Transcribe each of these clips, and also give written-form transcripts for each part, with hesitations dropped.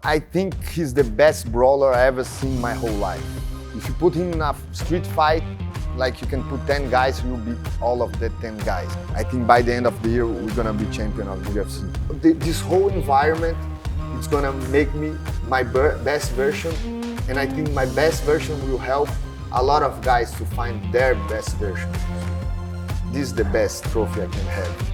I think he's the best brawler I ever seen my whole life. If you put him in a street fight, like you can put 10 guys, he will beat all of the 10 guys. I think by the end of the year, we're gonna be champion of the UFC. This whole environment, it's gonna make me my best version, and I think my best version will help a lot of guys to find their best version. This is the best trophy I can have.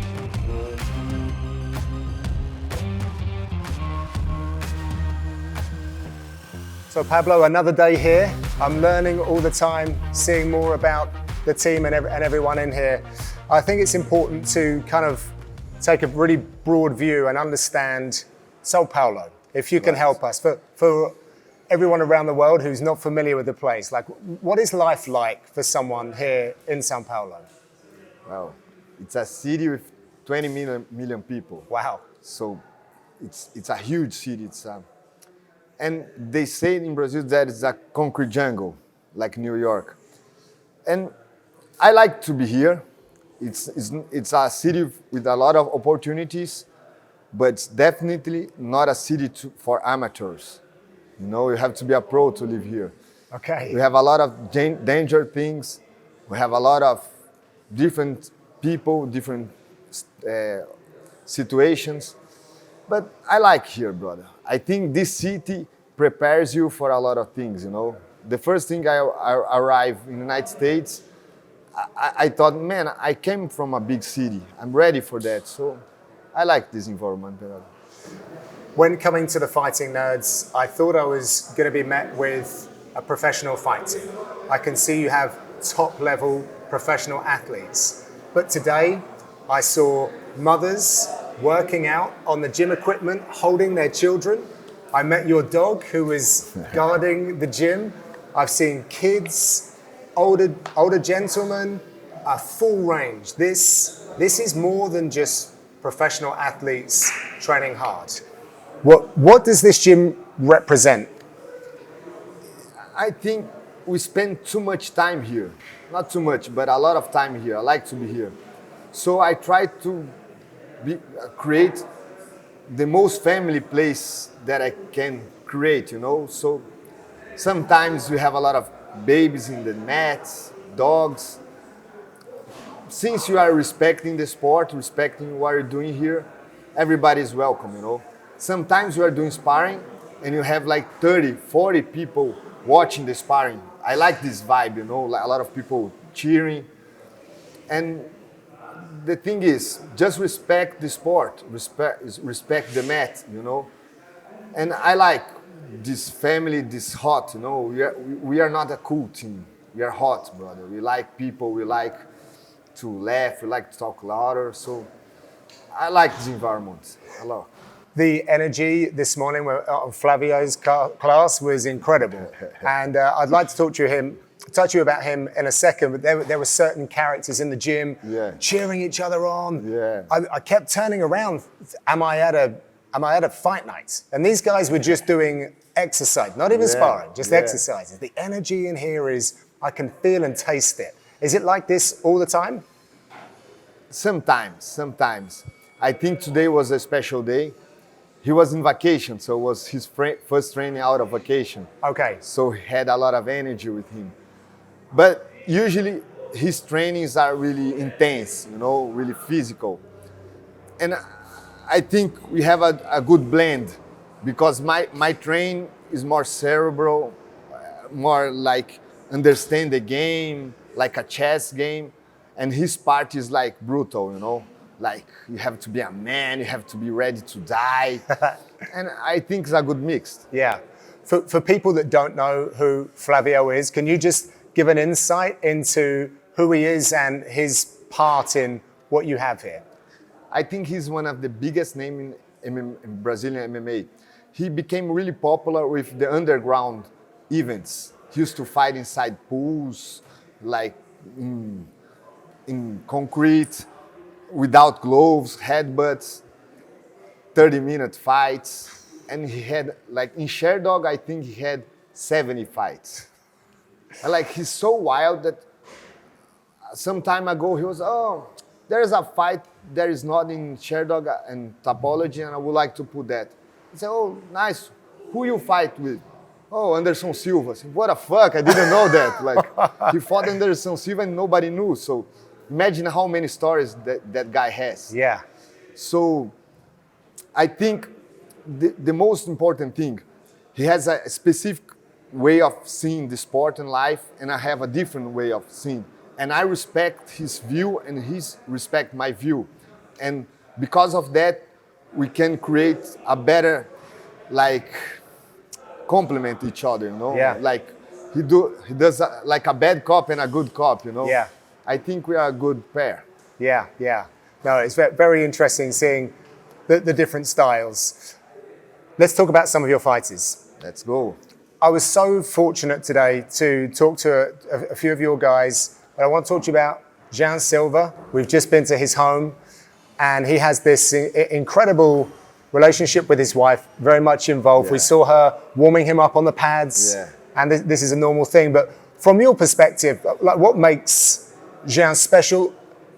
So Pablo, another day here. I'm learning all the time, seeing more about the team and everyone in here. I think it's important to kind of take a really broad view and understand Sao Paulo, if you can help us. For everyone around the world who's not familiar with the place, like what is life like for someone here in Sao Paulo? Well, it's a city with 20 million people. Wow. So it's a huge city. And they say in Brazil that it's a concrete jungle, like New York. And I like to be here. It's a city with a lot of opportunities, but it's definitely not a city for amateurs. You know, you have to be a pro to live here. Okay. We have a lot of danger things. We have a lot of different people, different situations. But I like here, brother. I think this city prepares you for a lot of things, you know. The first thing I arrived in the United States, I thought, man, I came from a big city. I'm ready for that. So I like this environment, brother. When coming to the Fighting Nerds, I thought I was going to be met with a professional fight team. I can see you have top-level professional athletes. But today, I saw mothers working out on the gym equipment, holding their children. I met your dog who was guarding the gym. I've seen kids, older gentlemen, a full range. This is more than just professional athletes training hard. What does this gym represent? I think we spend too much time here. Not too much, but a lot of time here. I like to be here. So I try to create the most family place that I can create, you know. So sometimes we have a lot of babies in the nets, dogs. Since you are respecting the sport, respecting what you're doing here, everybody is welcome, you know. Sometimes you are doing sparring and you have like 30, 40 people watching the sparring. I like this vibe, you know, like a lot of people cheering. And the thing is, just respect the sport, respect the mat, you know. And I like this family, this hot, you know. We are not a cool team. We are hot, brother. We like people, we like to laugh, we like to talk louder. So I like this environment a lot. The energy this morning on Flavio's class was incredible. And I'd like to talk to you about him in a second, but there were certain characters in the gym cheering each other on. Yeah. I kept turning around. Am I at a fight night? And these guys were just doing exercise, not even sparring, just exercises. The energy in here I can feel and taste it. Is it like this all the time? Sometimes. I think today was a special day. He was in vacation, so it was his first training out of vacation. Okay. So he had a lot of energy with him. But usually his trainings are really intense, you know, really physical. And I think we have a good blend because my train is more cerebral, more like understand the game, like a chess game. And his part is like brutal, you know. Like you have to be a man, you have to be ready to die. And I think it's a good mix. Yeah. For people that don't know who Flavio is, can you just give an insight into who he is and his part in what you have here? I think he's one of the biggest names in Brazilian MMA. He became really popular with the underground events. He used to fight inside pools, like in concrete, without gloves, headbutts, 30-minute fights. And he had, like in Sherdog, I think he had 70 fights. Like he's so wild that some time ago he was, there's a fight that is not in Sherdog and Topology and I would like to put that. He said, oh, nice. who you fight with? Oh, Anderson Silva. I said, what the fuck? I didn't know that. Like, he fought Anderson Silva and nobody knew. So imagine how many stories that guy has. Yeah. So I think the most important thing, he has a specific way of seeing the sport and life, and I have a different way of seeing. And I respect his view, and he respect my view. And because of that, we can create a better, like, complement each other, you know? Yeah. Like, he does like a bad cop and a good cop, you know? Yeah. I think we are a good pair. Yeah, yeah. No, it's very interesting seeing the different styles. Let's talk about some of your fighters. Let's go. I was so fortunate today to talk to a few of your guys. But I want to talk to you about Jean Silva. We've just been to his home, and he has this incredible relationship with his wife, very much involved. Yeah. We saw her warming him up on the pads, and this is a normal thing. But from your perspective, like, what makes Jean special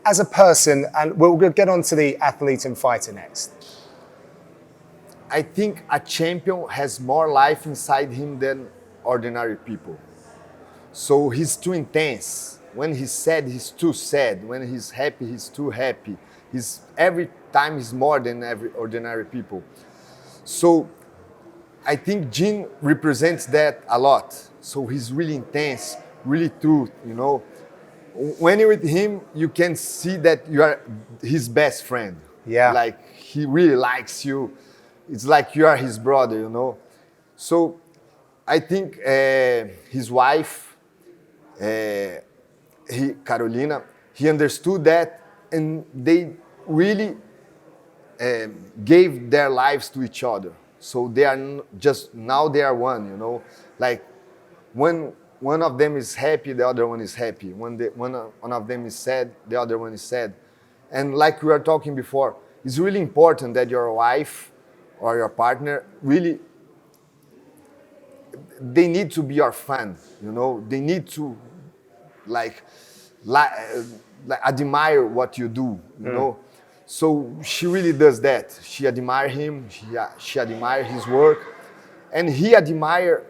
as a person? And we'll get on to the athlete and fighter next. I think a champion has more life inside him than ordinary people. So he's too intense. When he's sad, he's too sad. When he's happy, he's too happy. Every time he's more than every ordinary people. So I think Jean represents that a lot. So he's really intense, really true, you know. When you're with him, you can see that you are his best friend. Yeah. Like, he really likes you. It's like you are his brother, you know. So I think his wife, Carolina, he understood that, and they really gave their lives to each other. So they are now they are one, you know. Like, when one of them is happy, the other one is happy. When one of them is sad, the other one is sad. And like we were talking before, it's really important that your wife or your partner really, they need to be your fan, you know. They need to like admire what you do, you know. So she really does that. She admires him. She admires his work, and he admires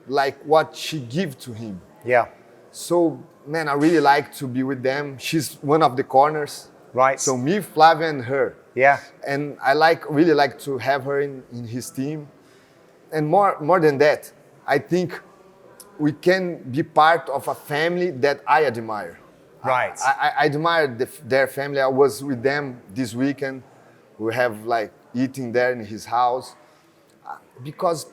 like what she gives to him. Yeah. So man, I really like to be with them. She's one of the corners. Right. So me, Flavio, and her. Yeah. And I really like to have her in his team. And more than that, I think we can be part of a family that I admire. Right. I admire their family. I was with them this weekend. We have like eating there in his house. Because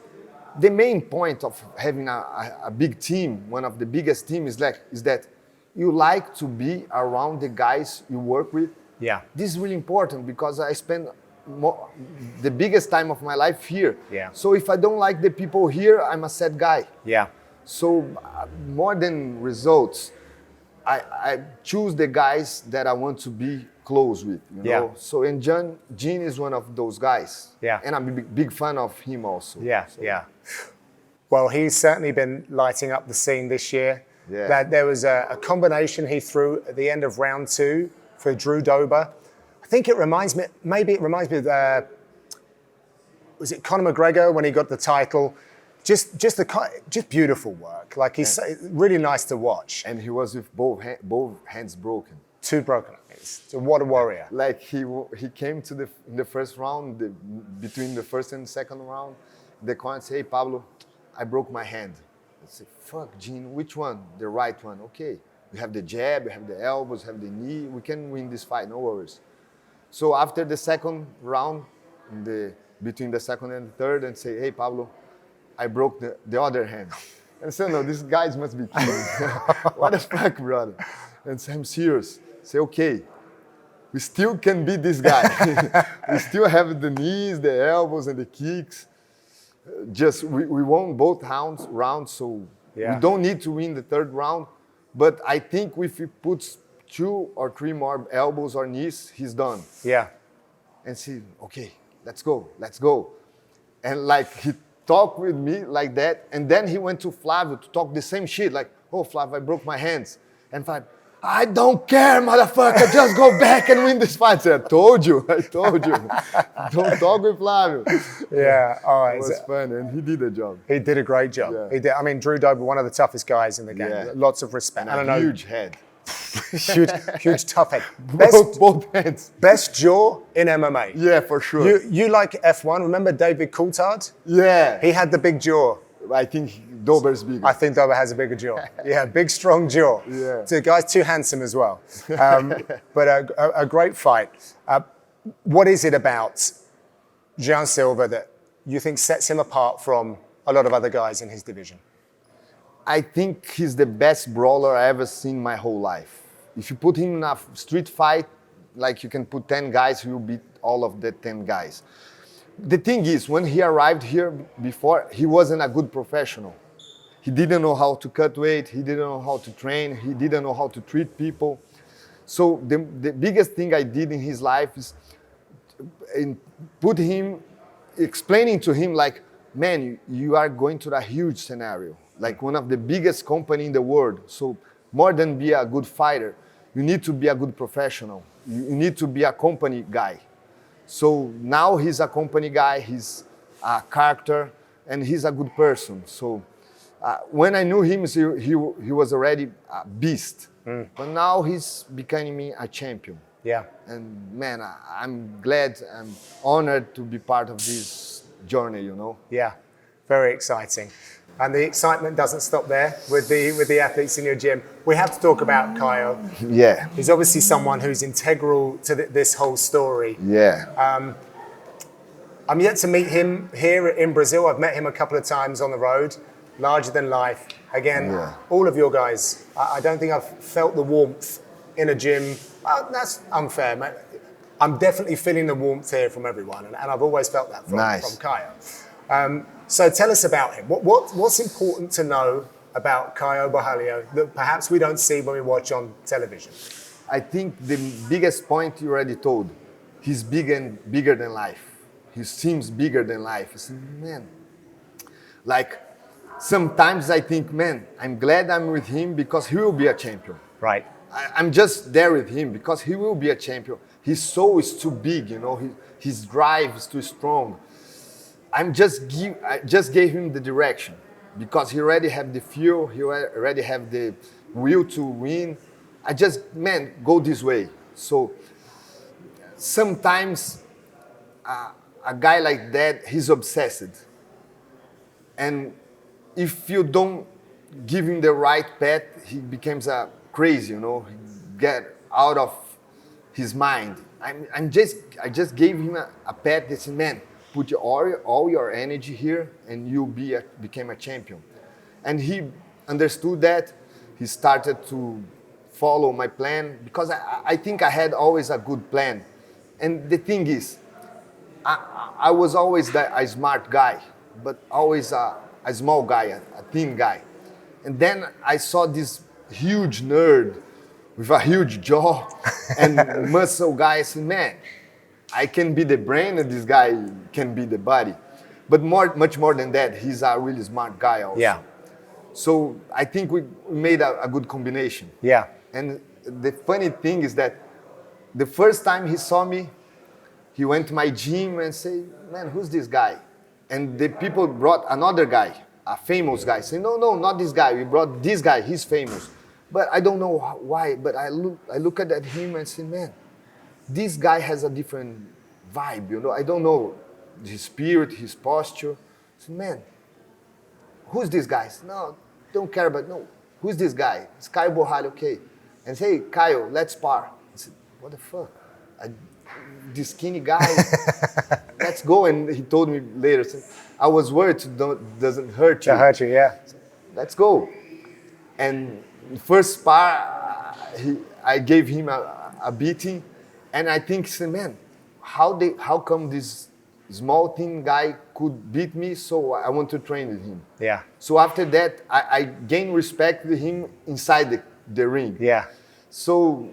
the main point of having a big team, one of the biggest teams, is that you like to be around the guys you work with. Yeah. This is really important because I spend the biggest time of my life here. Yeah. So if I don't like the people here, I'm a sad guy. Yeah. So more than results, I choose the guys that I want to be close with. You know? So and Jean is one of those guys. Yeah. And I'm a big fan of him also. Yeah. So. Yeah. Well, he's certainly been lighting up the scene this year. Yeah. That there was a combination he threw at the end of round 2 for Drew Dober. I think it reminds me of, was it Conor McGregor when he got the title? Just beautiful work. Like, he's really nice to watch. And he was with both hands broken. 2 broken hands. So what a warrior. Like he came to the first round, between the first and second round, the corner said, "Hey Pablo, I broke my hand." I said, "Fuck, Jean, which one?" "The right one." "Okay, we have the jab, we have the elbows, we have the knee. We can win this fight, no worries." So after the second round, between the second and the third, and say, "Hey Pablo, I broke the other hand." And I said, "No, these guys must be kidding." "What the fuck, brother?" And say, "I'm serious." Say, "Okay, we still can beat this guy." We still have the knees, the elbows, and the kicks. Just we won both rounds, so we don't need to win the third round. But I think if he puts 2 or 3 more elbows or knees, he's done. Yeah. And see, okay, let's go. And like he talked with me like that, and then he went to Flavio to talk the same shit, like, "Oh Flavio, I broke my hands." And Flavio, I don't care, motherfucker. Just go back and win this fight. I said, I told you. Don't talk with Flavio. Yeah, all right. It was fun, and he did a job. He did a great job. Yeah. He did. I mean, Drew Dober, one of the toughest guys in the game. Yeah. Lots of respect. And a huge head. huge tough head. Both hands. Best jaw in MMA. Yeah, for sure. You like F1? Remember David Coulthard? Yeah. He had the big jaw. I think Dober's bigger. I think Dober has a bigger jaw. Yeah, big, strong jaw. Yeah. So the guy's too handsome as well. But a great fight. What is it about Jean Silva that you think sets him apart from a lot of other guys in his division? I think he's the best brawler I ever seen my whole life. If you put him in a street fight, like you can put 10 guys, he will beat all of the 10 guys. The thing is, when he arrived here before, he wasn't a good professional. He didn't know how to cut weight, he didn't know how to train, he didn't know how to treat people. So the biggest thing I did in his life is explaining to him like, man, you are going to a huge scenario, like one of the biggest company in the world. So more than be a good fighter, you need to be a good professional. You need to be a company guy. So now he's a company guy, he's a character, and he's a good person. So when I knew him, he was already a beast. But now he's becoming a champion. Yeah. And man, I'm glad, I'm honored to be part of this journey, you know? Yeah, very exciting. And the excitement doesn't stop there with the athletes in your gym. We have to talk about Kaio. Yeah. He's obviously someone who's integral to this whole story. Yeah. I'm yet to meet him here in Brazil. I've met him a couple of times on the road. Larger than life. Again, Yeah. all of your guys, I don't think I've felt the warmth in a gym. That's unfair, mate. I'm definitely feeling the warmth here from everyone, and I've always felt that from Kaio. So tell us about him. What's important to know about Kaio Borralho that perhaps we don't see when we watch on television? I think the biggest point you already told, he's bigger than life. He seems bigger than life. I said, man, like sometimes I think, man, I'm glad I'm with him because he will be a champion. Right. I'm just there with him because he will be a champion. His soul is too big, you know. His drive is too strong. I just gave him the direction because he already have the fuel. He already have the will to win. I just, man, go this way. So sometimes a guy like that, he's obsessed. And if you don't give him the right path, he becomes crazy, you know. He get out of his mind. I just gave him a path that said, man, put all your energy here and you'll became a champion. And he understood that. He started to follow my plan because I think I had always a good plan. And the thing is, I was always a smart guy, but always a small guy, a thin guy. And then I saw this huge nerd with a huge jaw and muscle guy. I said, man, I can be the brain and this guy can be the body. But much more than that, he's a really smart guy also. Yeah. So I think we made a good combination. Yeah. And the funny thing is that the first time he saw me, he went to my gym and said, man, who's this guy? And the people brought another guy, a famous guy, saying, no, not this guy. We brought this guy, he's famous. But I don't know why, but I look at him and say, man, this guy has a different vibe, you know. I don't know his spirit, his posture. I said, man, who's this guy? Said, no, don't care about, no. Who's this guy? It's Kaio Borralho, okay. And say, hey, Kaio, let's spar. I said, what the fuck? This skinny guy, let's go. And he told me later, said, I was worried doesn't hurt you. To hurt you, yeah. Said, let's go. And first spar, I gave him a beating. And I think, he said, man, how come this small thin guy could beat me? So I want to train with him. Yeah. So after that, I gained respect with him inside the ring. Yeah. So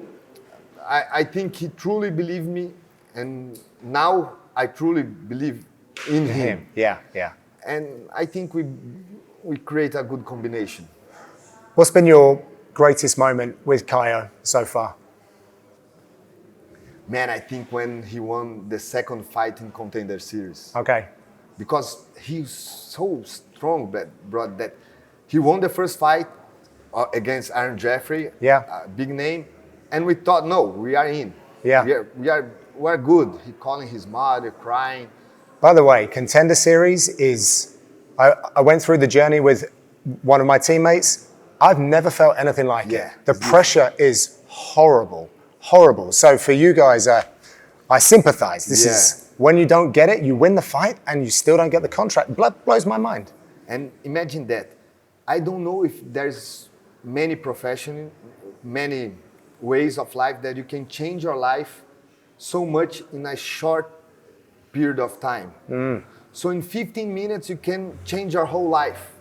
I think he truly believed me, and now I truly believe in him. Yeah, yeah. And I think we create a good combination. What's been your greatest moment with Kaio so far? Man, I think when he won the second fight in Contender Series. Okay. Because he's so strong, bro, that he won the first fight against Aaron Jeffrey, Yeah. a big name, and we thought, no, we are in. Yeah. We are good. He calling his mother, crying. By the way, Contender Series is, I went through the journey with one of my teammates. I've never felt anything like Yeah, it. The pressure is horrible, horrible. So for you guys, I sympathize. This is, when you don't get it, you win the fight and you still don't get the contract. Blood blows my mind. And imagine that. I don't know if there's many professions, many ways of life that you can change your life so much in a short period of time. So in 15 minutes, you can change your whole life.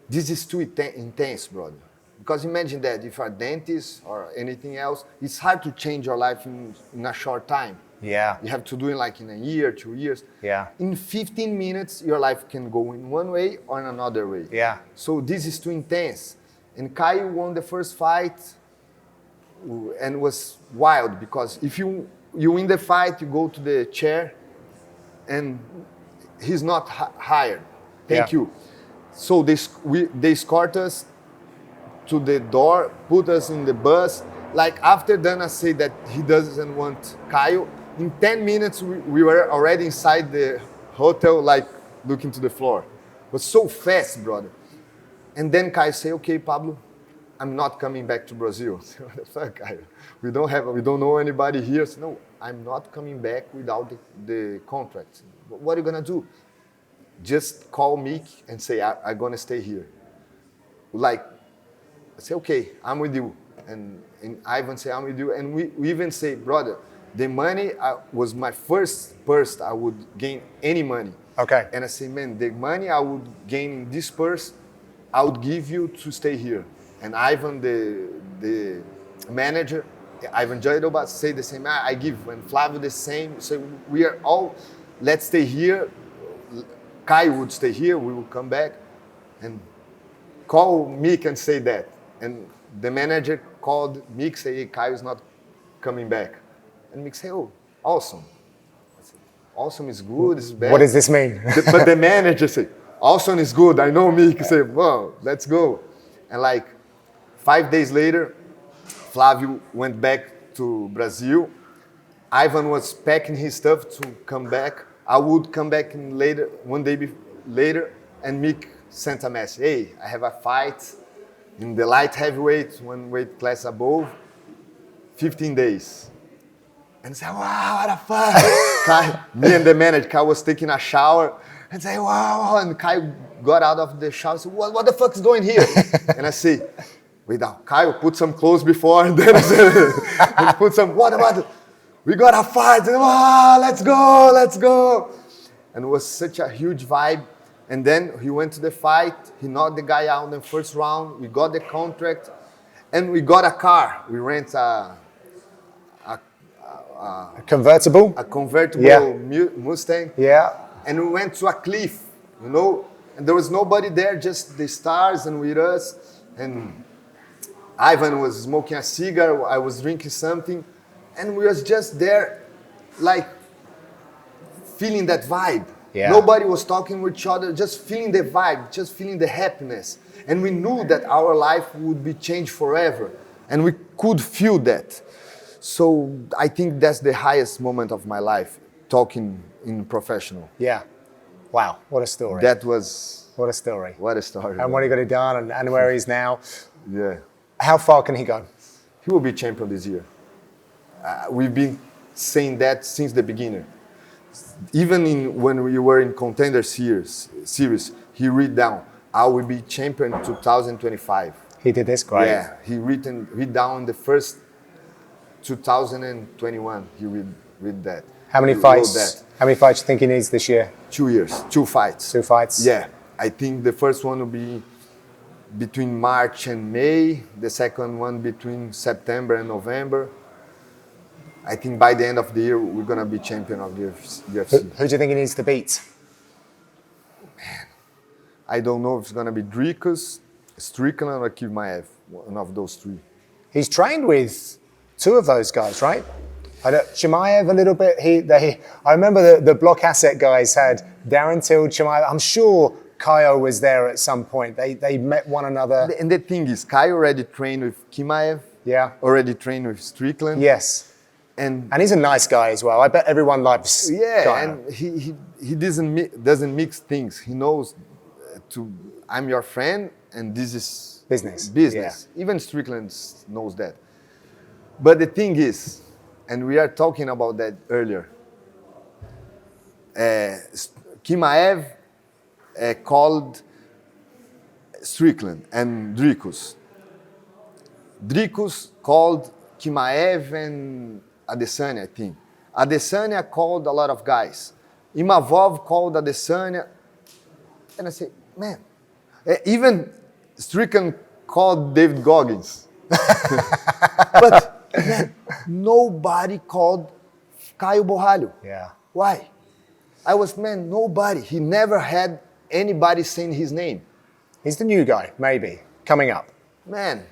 This is too intense, brother. Because imagine that if you're a dentist or anything else, it's hard to change your life in a short time. Yeah. You have to do it like in a year, 2 years. Yeah. In 15 minutes, your life can go in one way or in another way. Yeah. So this is too intense. And Kaio won the first fight and was wild because if you win the fight, you go to the chair and he's not hired. Thank you. So they escort us to the door, put us in the bus. Like after Dana said that he doesn't want Kaio, in 10 minutes we were already inside the hotel, like looking to the floor. It was so fast, brother. And then Kaio say, okay, Pablo, I'm not coming back to Brazil. What the fuck, Kaio? We don't know anybody here. So, no, I'm not coming back without the contract. What are you gonna do? Just call Mick and say, I'm gonna stay here. Like, I say, okay, I'm with you. And Ivan say, I'm with you. And we even say, brother, the money was my first purse I would gain any money. Okay. And I say, man, the money I would gain in this purse, I would give you to stay here. And Ivan, the manager, Ivan Jaidoba, say the same. I give. And Flavio the same. So we are all, let's stay here. Kai would stay here. We will come back. And call Mick and say that. And the manager called Mick, say, hey, Kai is not coming back. And Mick say, oh, awesome. I said, awesome is good, it's bad. What does this mean? But the manager said, awesome is good. I know Mick. Say, well, let's go. And like 5 days later, Flavio went back to Brazil. Ivan was packing his stuff to come back. I would come back one day later, and Mick sent a message. Hey, I have a fight in the light heavyweight, one weight class above, 15 days. And say, wow, what a fun. Me and the manager, Kai was taking a shower, and say, wow. And Kai got out of the shower and said, what the fuck is going here? And I say, wait now, Kai, put some clothes before, and then I said, put some, what about it? We got a fight, and wow, let's go. And it was such a huge vibe. And then he went to the fight, he knocked the guy out in the first round, we got the contract, and we got a car. We rent a convertible? A convertible Mustang. Yeah. And we went to a cliff, you know, and there was nobody there, just the stars and with us. And Ivan was smoking a cigar, I was drinking something, and we was just there, like, feeling that vibe. Yeah. Nobody was talking with each other, just feeling the vibe, just feeling the happiness. And we knew that our life would be changed forever. And we could feel that. So I think that's the highest moment of my life, talking in professional. Yeah. Wow, what a story. That was... What a story. What a story. And what he got it done and where he is now. Yeah. How far can he go? He will be champion this year. We've been saying that since the beginning. Even when we were in Contender Series, he read down, I will be champion 2025. He did this, great. Yeah, he read down the first 2021. He read that. How many fights? How many fights do you think he needs this year? 2 years, 2 fights. 2 fights. Yeah, I think the first one will be between March and May. The second one between September and November. I think by the end of the year, we're going to be champion of the UFC. Who do you think he needs to beat? Man, I don't know if it's going to be Dricus, Strickland, or Kiv Maev. one of those three. He's trained with two of those guys, right? Chimaev a little bit. I remember the Block Asset guys had Darren Till, Chimaev. I'm sure Kaio was there at some point. They met one another. And the thing is, Kaio already trained with Chimaev. Yeah. Already trained with Strickland. Yes. And he's a nice guy as well. I bet everyone loves Kaio. And he doesn't mix things. He knows I'm your friend and this is business. Yeah. Even Strickland knows that. But the thing is, and we are talking about that earlier, Chimaev called Strickland and Dricus. Dricus called Chimaev and Adesanya, I think. Adesanya called a lot of guys. Imavov called Adesanya. And I say, man, even Strickland called David Goggins. But man, nobody called Caio Borralho. Yeah. Why? Nobody. He never had anybody saying his name. He's the new guy, maybe, coming up. Man,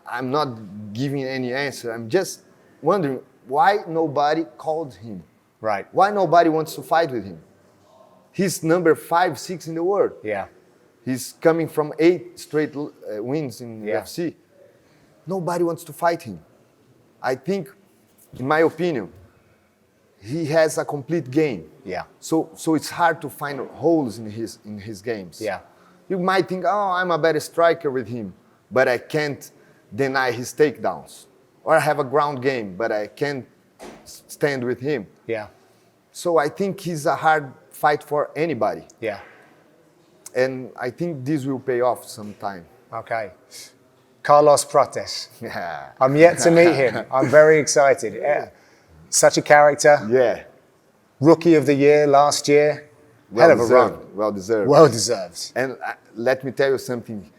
I'm not giving any answer. I'm just wondering why nobody called him. Right. Why nobody wants to fight with him? He's number 5, 6 in the world. Yeah. He's coming from 8 straight wins in UFC. Nobody wants to fight him. I think, in my opinion, he has a complete game. Yeah. So it's hard to find holes in his games. Yeah. You might think, oh, I'm a better striker with him, but I can't deny his takedowns. Or I have a ground game, but I can't stand with him. Yeah. So I think he's a hard fight for anybody. Yeah. And I think this will pay off sometime. Okay. Carlos Prates. Yeah. I'm yet to meet him. I'm very excited. Yeah. Such a character. Yeah. Rookie of the year last year. Hell of a run. Well deserved. Well deserved. And let me tell you something.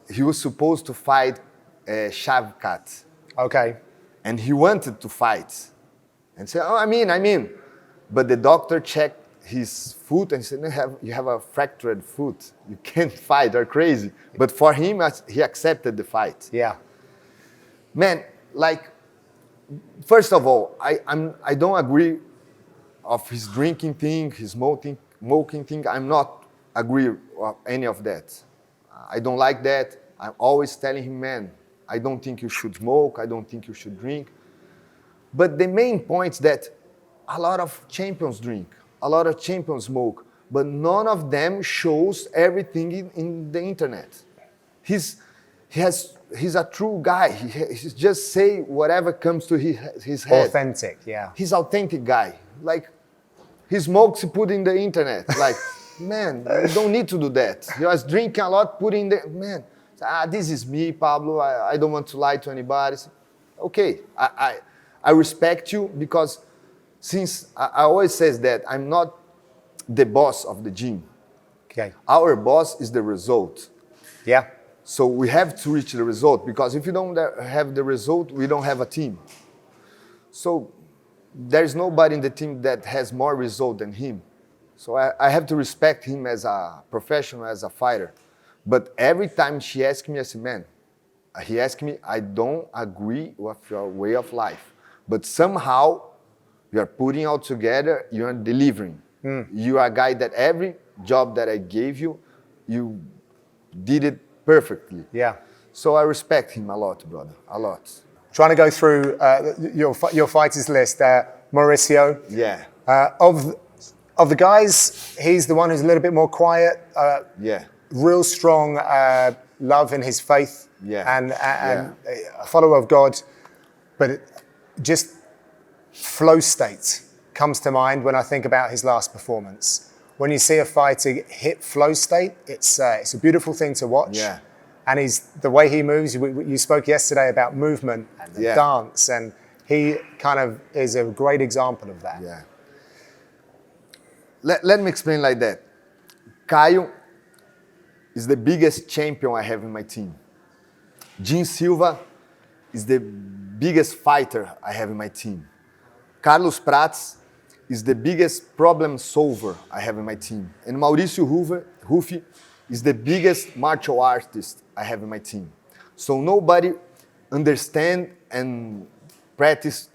He was supposed to fight Shavkat. Okay. And he wanted to fight. And said, oh, I'm in. But the doctor checked his foot and said, you have a fractured foot. You can't fight. You're crazy. But for him, he accepted the fight. Yeah. Man, like, first of all, I don't agree of his drinking thing, his smoking thing. I'm not agree of any of that. I don't like that. I'm always telling him, man, I don't think you should smoke. I don't think you should drink. But the main point is that a lot of champions drink, a lot of champions smoke, but none of them shows everything in the internet. He's a true guy. He just say whatever comes to his head. Authentic, yeah. He's authentic guy. Like, he smokes, he put in the internet. Like, man, you don't need to do that. He was drinking a lot, put in the, man, this is me, Pablo. I don't want to lie to anybody. Okay, I respect you because since I always says that I'm not the boss of the gym. Okay. Our boss is the result. Yeah. So we have to reach the result because if you don't have the result, we don't have a team. So there's nobody in the team that has more result than him. So I have to respect him as a professional, as a fighter. But every time she asks me, I say, man, he asked me, I don't agree with your way of life. But somehow you are putting all together, you are delivering. You are a guy that every job that I gave you, you did it perfectly. Yeah. So I respect him a lot, brother, a lot. Trying to go through your fighters list. Mauricio. Yeah. Of the guys, he's the one who's a little bit more quiet. Yeah. Real strong love in his faith. Yeah. And a follower of God. But just flow state comes to mind when I think about his last performance. When you see a fighter hit flow state, it's a beautiful thing to watch. Yeah. And the way he moves, you spoke yesterday about movement and the dance, and he kind of is a great example of that. Yeah. Let me explain like that. Kaio is the biggest champion I have in my team. Jean Silva is the biggest fighter I have in my team. Carlos Prates is the biggest problem solver I have in my team. And Mauricio Rufi is the biggest martial artist I have in my team. So nobody understand and practice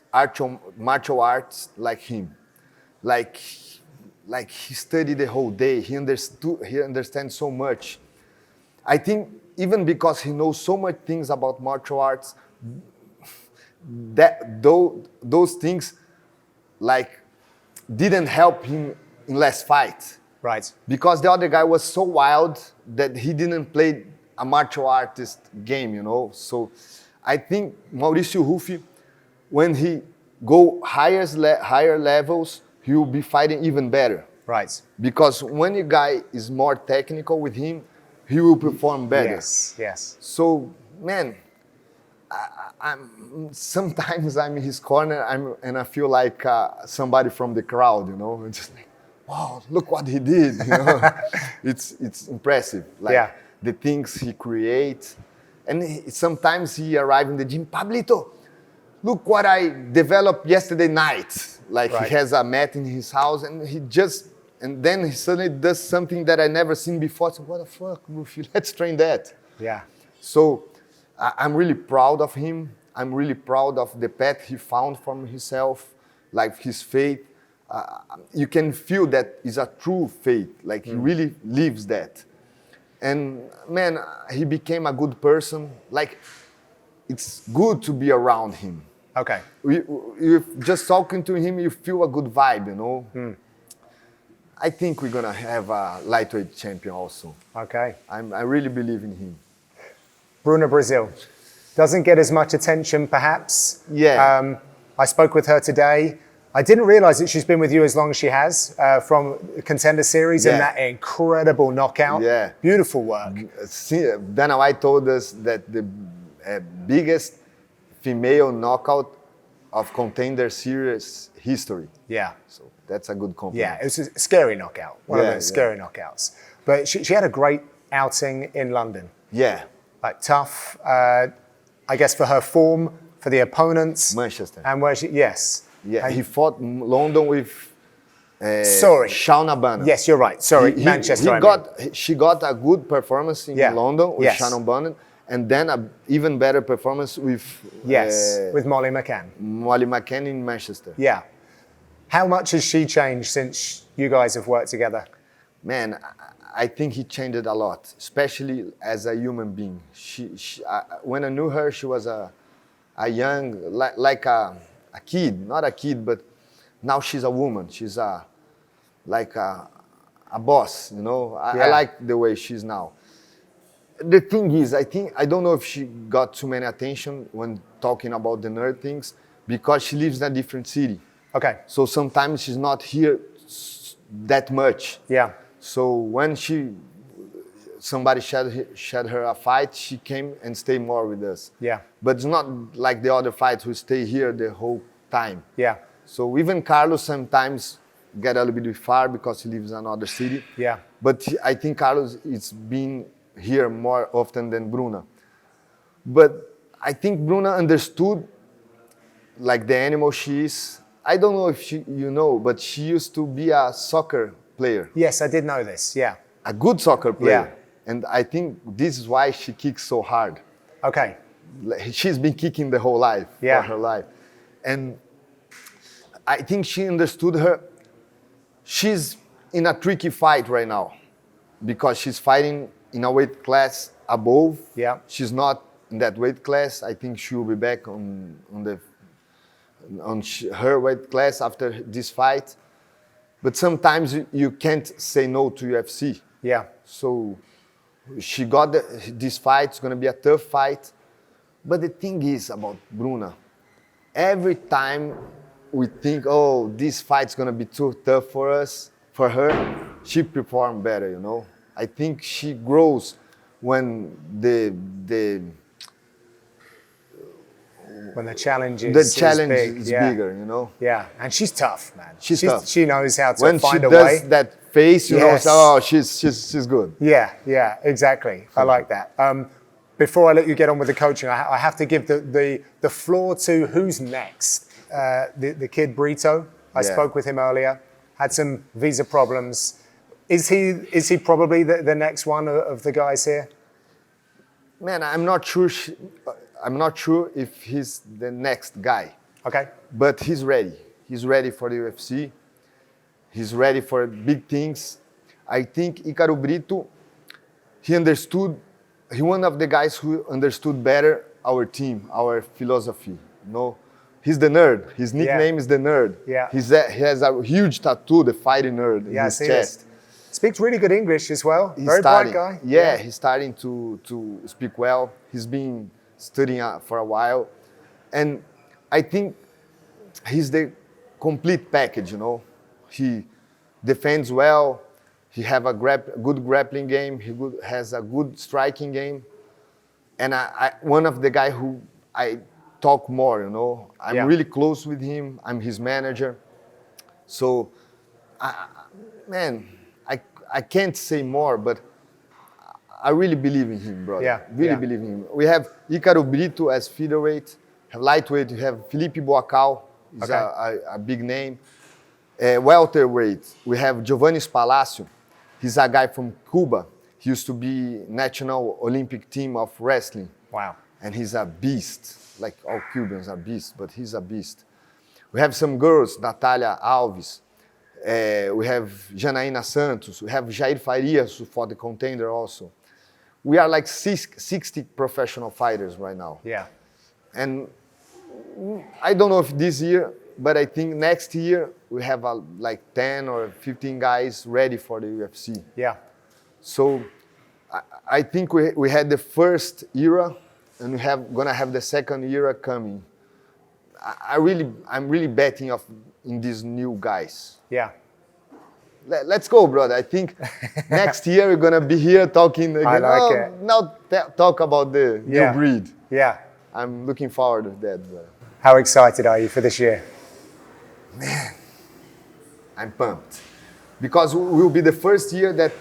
martial arts like him. Like he studied the whole day. He understands so much. I think even because he knows so much things about martial arts, that those things like didn't help him in last fight. Right. Because the other guy was so wild that he didn't play a martial artist game, you know. So I think Mauricio Rufi, when he go higher levels, he will be fighting even better. Right. Because when a guy is more technical with him, he will perform better. Yes, yes. So, man, sometimes I'm in his corner and I feel like somebody from the crowd, you know. It's just like, wow, look what he did, you know. It's impressive, like the things he creates. And sometimes he arrives in the gym, Pablito, look what I developed yesterday night. Like he has a mat in his house and then he suddenly does something that I never seen before. So what the fuck, Rufi, let's train that. Yeah. So I'm really proud of him. I'm really proud of the path he found for himself, like his faith. You can feel that is a true faith, like he really lives that. And man, he became a good person. Like, it's good to be around him. Okay. You just talking to him, you feel a good vibe, you know. I think we're gonna have a lightweight champion also. Okay. I really believe in him. Bruna Brasil doesn't get as much attention, perhaps. Yeah. I spoke with her today. I didn't realize that she's been with you as long as she has, from Contender Series and that incredible knockout. Yeah. Beautiful work. Dana White told us that the biggest female knockout of Contender Series history. Yeah. So that's a good compliment. Yeah, it was a scary knockout. One of those scary knockouts. But she had a great outing in London. Yeah. Like tough, I guess, for her form, for the opponents. Manchester. And where she, yes. Yeah, he fought in London with Shauna Bannon. Yes, you're right. Sorry, Manchester. She got a good performance in London with Shannon Bannon, and then an even better performance with with Molly McCann. Molly McCann in Manchester. Yeah. How much has she changed since you guys have worked together? Man, I think he changed a lot, especially as a human being. When I knew her, she was a young, like a kid, not a kid, but now she's a woman. She's like a boss, you know. I like the way she's now. The thing is, I don't know if she got too many attention when talking about the nerd things because she lives in a different city. Okay. So sometimes she's not here that much. Yeah. So when somebody showed her a fight, she came and stayed more with us. Yeah. But it's not like the other fights who stay here the whole time. Yeah. So even Carlos sometimes get a little bit far because he lives in another city. Yeah. But I think Carlos is being here more often than Bruna. But I think Bruna understood like the animal she is. I don't know if you know, but she used to be a soccer player. Yes, I did know this, yeah. A good soccer player. Yeah. And I think this is why she kicks so hard. Okay. She's been kicking the whole life, for her life. And I think she understood her. She's in a tricky fight right now because she's fighting in a weight class above. Yeah. She's not in that weight class. I think she will be back on her weight class after this fight. But sometimes you can't say no to UFC. Yeah. So she got this fight. It's going to be a tough fight. But the thing is about Bruna, every time we think, oh, this fight's going to be too tough for her, she performs better, you know. I think she grows when the challenge is bigger, you know. Yeah, and she's tough, man. She's tough. She knows how to when find a way. When she does that face, you know, oh, she's good. Yeah, exactly. I like that. Before I let you get on with the coaching, I have to give the floor to who's next. The kid Brito. I spoke with him earlier. Had some visa problems. Is he probably the next one of the guys here? Man, I'm not sure. I'm not sure if he's the next guy. Okay. But he's ready. He's ready for the UFC. He's ready for big things. I think Ícaro Brito, he understood. He one of the guys who understood better our team, our philosophy. You know, he's the nerd. His nickname is the nerd. Yeah. He has a huge tattoo, the fighting nerd, in his chest. Speaks really good English as well. He's Very starting, bright guy. Yeah, he's starting to speak well. He's been studying for a while. And I think he's the complete package, you know. He defends well. He have a good grappling game. He has a good striking game. And one of the guy who I talk more, you know. I'm really close with him. I'm his manager. So, I can't say more, but I really believe in him, brother. Yeah, really believe in him. We have Ícaro Brito as featherweight. Have lightweight. You have Felipe Boacal. He's a big name. Welterweight. We have Giovanni Palacio. He's a guy from Cuba. He used to be national Olympic team of wrestling. Wow. And he's a beast. Like all Cubans are beasts, but he's a beast. We have some girls, Natalia Alves. We have Janaína Santos. We have Jair Farias for the Contender also. We are like 60 professional fighters right now. Yeah. And I don't know if this year, but I think next year we have like 10 or 15 guys ready for the UFC. Yeah. So I think we had the first era and gonna have the second era coming. I'm really betting in these new guys. Yeah. Let's go, brother. I think next year we're gonna be here talking again. I like it. Now talk about the new breed. Yeah. I'm looking forward to that, brother. How excited are you for this year? Man, I'm pumped. Because it will be the first year that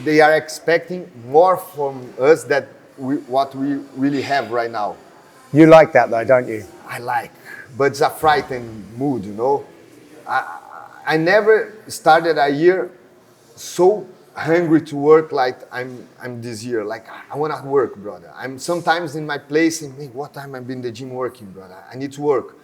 they are expecting more from us than what we really have right now. You like that though, don't you? I like, but it's a frightened mood, you know. I never started a year so hungry to work like I'm this year. Like I want to work, brother. I'm sometimes in my place and think, what time I've been in the gym working, brother? I need to work.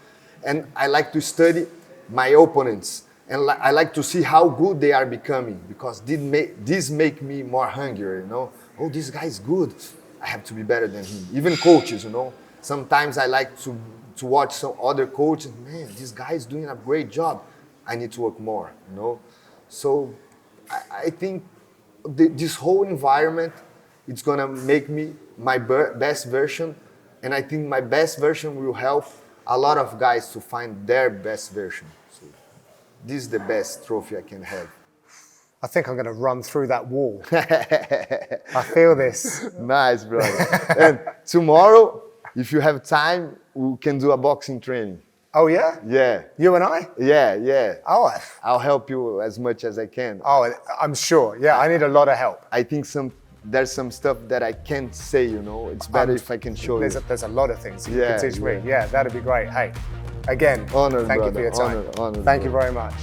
And I like to study my opponents. And I like to see how good they are becoming because this make me more hungry, you know. Oh, this guy is good. I have to be better than him. Even coaches, you know. Sometimes I like to watch some other coaches. Man, this guy is doing a great job. I need to work more, you know. So I think this whole environment, it's gonna make me my best version. And I think my best version will help a lot of guys to find their best version. So this is the best trophy I can have. I think I'm going to run through that wall. I feel this. Nice, brother. And tomorrow, if you have time, we can do a boxing training. Oh, yeah? Yeah. You and I? Yeah. Oh, I'll help you as much as I can. Oh, I'm sure. Yeah, I need a lot of help. I think there's some stuff that I can't say, you know. It's better if I can show you. There's a lot of things you can teach me. Yeah, that'd be great. Hey, again, Honor, thank brother. you for your time. Honor, thank you brother. very much.